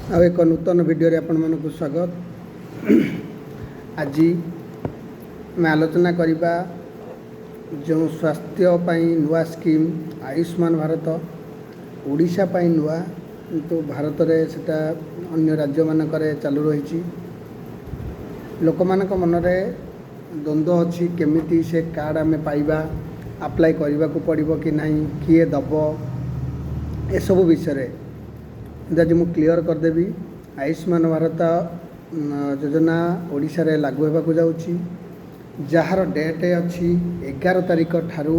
ଆଉ ଏକ ନୂତନ ଭିଡ଼ିଓରେ ଆପଣମାନଙ୍କୁ ସ୍ୱାଗତ। ଆଜି ଆମେ ଆଲୋଚନା କରିବା ଯେଉଁ ସ୍ୱାସ୍ଥ୍ୟ ପାଇଁ ନୂଆ ସ୍କିମ୍ ଆୟୁଷ୍ମାନ ଭାରତ ଓଡ଼ିଶା ପାଇଁ ନୂଆ, କିନ୍ତୁ ଭାରତରେ ସେଟା ଅନ୍ୟ ରାଜ୍ୟମାନଙ୍କରେ ଚାଲୁ ରହିଛି। ଲୋକମାନଙ୍କ ମନରେ ଦ୍ୱନ୍ଦ୍ୱ ଅଛି, କେମିତି ସେ କାର୍ଡ଼ ଆମେ ପାଇବା, ଆପ୍ଲାଏ କରିବାକୁ ପଡ଼ିବ କି ନାହିଁ, କିଏ ଦେବ, ଏସବୁ ବିଷୟରେ ଆଜି ମୁଁ କ୍ଲିଅର କରିଦେବି। ଆୟୁଷ୍ମାନ ଭାରତ ଯୋଜନା ଓଡ଼ିଶାରେ ଲାଗୁ ହେବାକୁ ଯାଉଛି, ଯାହାର ଡେଟ୍ ଅଛି 11 ତାରିଖ ଠାରୁ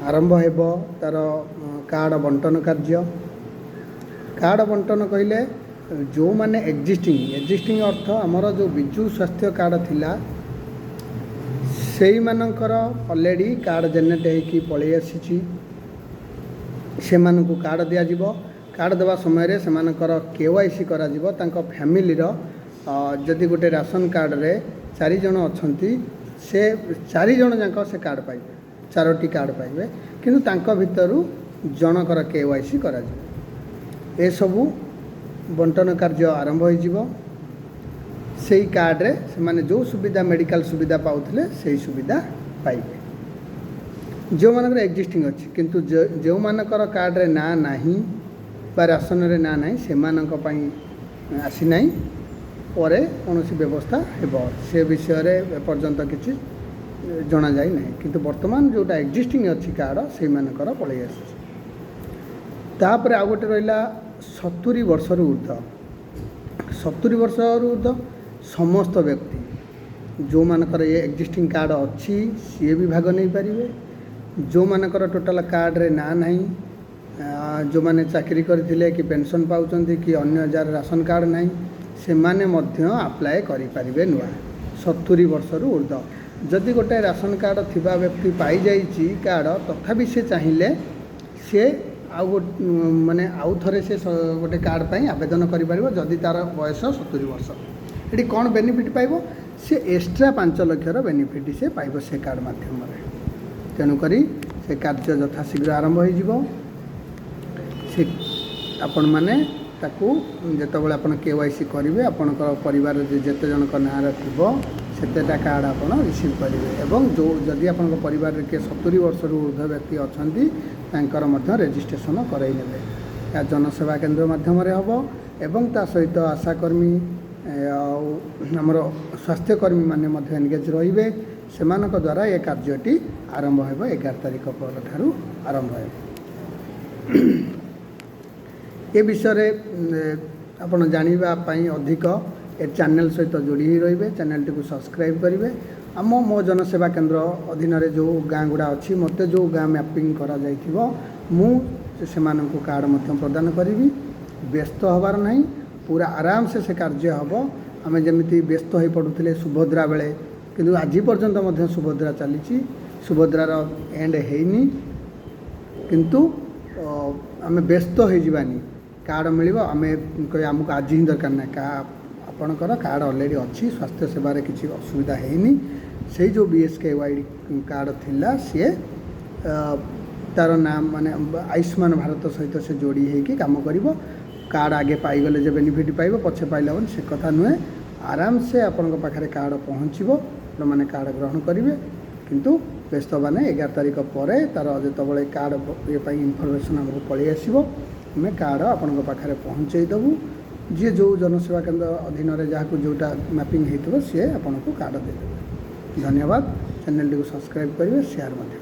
ଆରମ୍ଭ ହେବ ତା'ର କାର୍ଡ଼ ବଣ୍ଟନ କାର୍ଯ୍ୟ। କାର୍ଡ଼ ବଣ୍ଟନ କହିଲେ ଯେଉଁମାନେ ଏକ୍ଜିଷ୍ଟିଂ ଅର୍ଥ ଆମର ଯେଉଁ ବିଜୁ ସ୍ୱାସ୍ଥ୍ୟ କାର୍ଡ଼ ଥିଲା ସେଇମାନଙ୍କର ଅଲରେଡ଼ି କାର୍ଡ଼ ଜେନେରେଟ୍ ହେଇକି ପଳେଇ ଆସିଛି, ସେମାନଙ୍କୁ କାର୍ଡ଼ ଦିଆଯିବ। କାର୍ଡ଼ ଦେବା ସମୟରେ ସେମାନଙ୍କର KYC କରାଯିବ। ତାଙ୍କ ଫ୍ୟାମିଲିର ଯଦି ଗୋଟେ ରାସନ କାର୍ଡ଼ରେ 4 ଜଣ ଅଛନ୍ତି, ସେ 4 ଜଣ ଯାକ ସେ କାର୍ଡ଼ ପାଇବେ, 4ଟି କାର୍ଡ଼ ପାଇବେ, କିନ୍ତୁ ତାଙ୍କ ଭିତରୁ ଜଣଙ୍କର KYC କରାଯିବ। ଏସବୁ ବଣ୍ଟନ କାର୍ଯ୍ୟ ଆରମ୍ଭ ହୋଇଯିବ। ସେଇ କାର୍ଡ଼ରେ ସେମାନେ ଯେଉଁ ସୁବିଧା ମେଡ଼ିକାଲ ସୁବିଧା ପାଉଥିଲେ ସେଇ ସୁବିଧା ପାଇବେ, ଯେଉଁମାନଙ୍କର ଏକ୍ଜିଷ୍ଟିଂ ଅଛି। କିନ୍ତୁ ଯେଉଁମାନଙ୍କର କାର୍ଡ଼ରେ ନାଁ ନାହିଁ ବା ରାସନରେ ନାଁ ନାହିଁ ସେମାନଙ୍କ ପାଇଁ ଆସିନାହିଁ। ପରେ କୌଣସି ବ୍ୟବସ୍ଥା ହେବ ସେ ବିଷୟରେ ଏପର୍ଯ୍ୟନ୍ତ କିଛି ଜଣାଯାଇ ନାହିଁ, କିନ୍ତୁ ବର୍ତ୍ତମାନ ଯେଉଁଟା ଏକ୍ଜିଷ୍ଟିଂ ଅଛି କାର୍ଡ଼ ସେଇମାନଙ୍କର ପଳେଇ ଆସିଛି। ତାପରେ ଆଉ ଗୋଟେ ରହିଲା 70 ବର୍ଷରୁ ଉର୍ଦ୍ଧ୍ୱ। 70 ବର୍ଷରୁ ଉର୍ଦ୍ଧ୍ୱ ସମସ୍ତ ବ୍ୟକ୍ତି ଯେଉଁମାନଙ୍କର ଏ ଏକ୍ଜିଷ୍ଟିଂ କାର୍ଡ଼ ଅଛି ସିଏ ବି ଭାଗ ନେଇପାରିବେ। ଯେଉଁମାନଙ୍କର ଟୋଟାଲ କାର୍ଡ଼ରେ ନାଁ ନାହିଁ, ଯେଉଁମାନେ ଚାକିରି କରିଥିଲେ କି ପେନ୍ସନ୍ ପାଉଛନ୍ତି କି ଅନ୍ୟ ଯାହାର ରାସନ କାର୍ଡ଼ ନାହିଁ, ସେମାନେ ମଧ୍ୟ ଆପ୍ଲାଏ କରିପାରିବେ ନୂଆ 70 ବର୍ଷରୁ ଉର୍ଦ୍ଧ୍ୱ। ଯଦି ଗୋଟେ ରାସନ କାର୍ଡ଼ ଥିବା ବ୍ୟକ୍ତି ପାଇଯାଇଛି କାର୍ଡ଼, ତଥାପି ସେ ଚାହିଁଲେ ସେ ଆଉ ଥରେ ସେ ଗୋଟେ କାର୍ଡ଼ ପାଇଁ ଆବେଦନ କରିପାରିବ ଯଦି ତା'ର ବୟସ 70 ବର୍ଷ। ଏଠି କ'ଣ ବେନିଫିଟ୍ ପାଇବ? ସେ ଏକ୍ସଟ୍ରା 5 ଲକ୍ଷର ବେନିଫିଟ୍ ସେ ପାଇବ ସେ କାର୍ଡ଼ ମାଧ୍ୟମରେ। ତେଣୁକରି ସେ କାର୍ଯ୍ୟ ଯଥାଶୀଘ୍ର ଆରମ୍ଭ ହୋଇଯିବ। ସେ ଆପଣମାନେ ତାକୁ ଯେତେବେଳେ ଆପଣ KYC କରିବେ, ଆପଣଙ୍କର ପରିବାରରେ ଯେତେ ଜଣଙ୍କ ନାଁରେ ଥିବ ସେତେଟା କାର୍ଡ଼ ଆପଣ ରିସିଭ୍ କରିବେ। ଏବଂ ଯଦି ଆପଣଙ୍କ ପରିବାରରେ କିଏ 70 ବର୍ଷରୁ ଉର୍ଦ୍ଧ୍ୱ ବ୍ୟକ୍ତି ଅଛନ୍ତି ତାଙ୍କର ମଧ୍ୟ ରେଜିଷ୍ଟ୍ରେସନ୍ କରାଇ ନେବେ। ଏହା ଜନସେବା କେନ୍ଦ୍ର ମାଧ୍ୟମରେ ହେବ ଏବଂ ତା ସହିତ ଆଶାକର୍ମୀ ଆଉ ଆମର ସ୍ୱାସ୍ଥ୍ୟକର୍ମୀମାନେ ମଧ୍ୟ ଏନଗେଜ୍ ରହିବେ। ସେମାନଙ୍କ ଦ୍ୱାରା ଏ କାର୍ଯ୍ୟଟି ଆରମ୍ଭ ହେବ। 11 ତାରିଖ ପରଠାରୁ ଆରମ୍ଭ ହେବ। ଏ ବିଷୟରେ ଆପଣ ଜାଣିବା ପାଇଁ ଅଧିକ ଏ ଚ୍ୟାନେଲ୍ ସହିତ ଯୋଡ଼ି ହୋଇ ରହିବେ। ଚ୍ୟାନେଲ୍ଟିକୁ ସବସ୍କ୍ରାଇବ୍ କରିବେ। ମୋ ଜନସେବା କେନ୍ଦ୍ର ଅଧୀନରେ ଯେଉଁ ଗାଁ ଗୁଡ଼ା ଅଛି, ମୋତେ ଯେଉଁ ଗାଁ ମ୍ୟାପିଂ କରାଯାଇଥିବ ମୁଁ ସେମାନଙ୍କୁ କାର୍ଡ଼ ମଧ୍ୟ ପ୍ରଦାନ କରିବି। ବ୍ୟସ୍ତ ହେବାର ନାହିଁ, ପୁରା ଆରାମସେ ସେ କାର୍ଯ୍ୟ ହେବ। ଆମେ ଯେମିତି ବ୍ୟସ୍ତ ହୋଇପଡ଼ୁଥିଲେ ସୁଭଦ୍ରା ବେଳେ, କିନ୍ତୁ ଆଜି ପର୍ଯ୍ୟନ୍ତ ମଧ୍ୟ ସୁଭଦ୍ରା ଚାଲିଛି। ସୁଭଦ୍ରାର ଏଣ୍ଡ ହେଇନି, କିନ୍ତୁ ଆମେ ବ୍ୟସ୍ତ ହୋଇଯିବାନି। କାର୍ଡ଼ ମିଳିବ, ଆମେ କହିବା ଆମକୁ ଆଜି ହିଁ ଦରକାର ନାହିଁ। ଆପଣଙ୍କର କାର୍ଡ଼ ଅଲରେଡ଼ି ଅଛି, ସ୍ୱାସ୍ଥ୍ୟ ସେବାରେ କିଛି ଅସୁବିଧା ହେଇନି। ସେଇ ଯେଉଁ BSKY କାର୍ଡ଼ ଥିଲା ସିଏ ତା'ର ନାମ ଆୟୁଷ୍ମାନ ଭାରତ ସହିତ ସେ ଯୋଡ଼ି ହେଇକି କାମ କରିବ। କାର୍ଡ଼ ଆଗେ ପାଇଗଲେ ଯେ ବେନିଫିଟ୍ ପାଇବ, ପଛେ ପାଇଲା ବୋଲି ସେ କଥା ନୁହେଁ। ଆରାମସେ ଆପଣଙ୍କ ପାଖରେ କାର୍ଡ଼ ପହଞ୍ଚିବ, ଆପଣମାନେ କାର୍ଡ଼ ଗ୍ରହଣ କରିବେ। କିନ୍ତୁ ବ୍ୟସ୍ତ ହେବାନି, 11 ତାରିଖ ପରେ ତା'ର ଯେତେବେଳେ କାର୍ଡ଼ ଇଏ ପାଇଁ ଇନଫର୍ମେସନ୍ ଆମକୁ ପଳେଇ ଆସିବ, ଆମେ କାର୍ଡ଼ ଆପଣଙ୍କ ପାଖରେ ପହଞ୍ଚାଇ ଦେବୁ। ଯିଏ ଯେଉଁ ଜନସେବା କେନ୍ଦ୍ର ଅଧୀନରେ ଯାହାକୁ ଯେଉଁଟା ମ୍ୟାପିଂ ହେଇଥିବ ସିଏ ଆପଣଙ୍କୁ କାର୍ଡ଼ ଦେଇଦେବେ। ଧନ୍ୟବାଦ। ଚ୍ୟାନେଲ୍ଟିକୁ ସବସ୍କ୍ରାଇବ୍ କରିବେ, ସେୟାର ମଧ୍ୟ